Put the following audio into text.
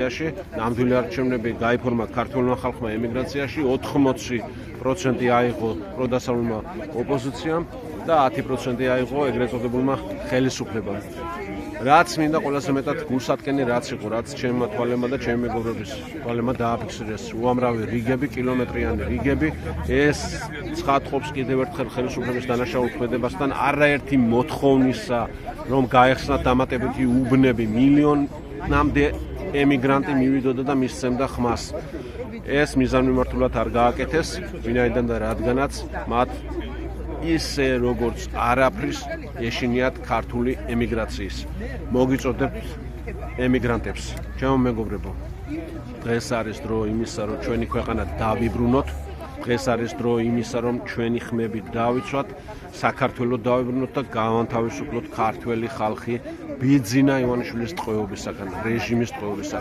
ნამდვილი არჩევნები გაიფორმა ქართულმა ხალხმა ემიგრაციაში 80% აიღო პროდასავლურმა ოპოზიციამ და 10% აიღო ეგრეთ წოდებულმა ხელისუფლებამ. რაც მინდა ყველაზე მეტად გულსატკენი რაც იყო, რაც ჩემმა თვალებმა და ჩემი მეგობრების თვალებმა დააფიქსირეს, უამრავი რიგები, კილომეტრიანი რიგები, ეს ცხადყოფს კიდევ ერთხელ ხელისუფლების დანაშაულ ქმედებასთან არაერთი მოთხოვნისა, რომ გაეხსნათ დამატებითი უბნები მილიონამდე ემიგრანტი მივიდოდა და მისცემდა ხმას. ეს მიზანმიმართულად არ გააკეთეს, ვინაიდან და რადგანაც მათ ისე როგორც არაფრის ეშინიათ ქართული ემიგრაციის. მოგიწოდებთ ემიგრანტებს. ჩემო მეგობრებო, დღეს არის დრო იმისა, რომ ჩვენი ქვეყანა დავიბრუნოთ. დღეს არის დრო იმისა, რომ ჩვენი ხმები დავიცვათ, საქართველო დავიბრუნოთ და გავანთავისუფლოთ ქართველი ხალხი ბიძინა ივანიშვილის ტყვეობისაგან, რეჟიმის ტყვეობისაგან.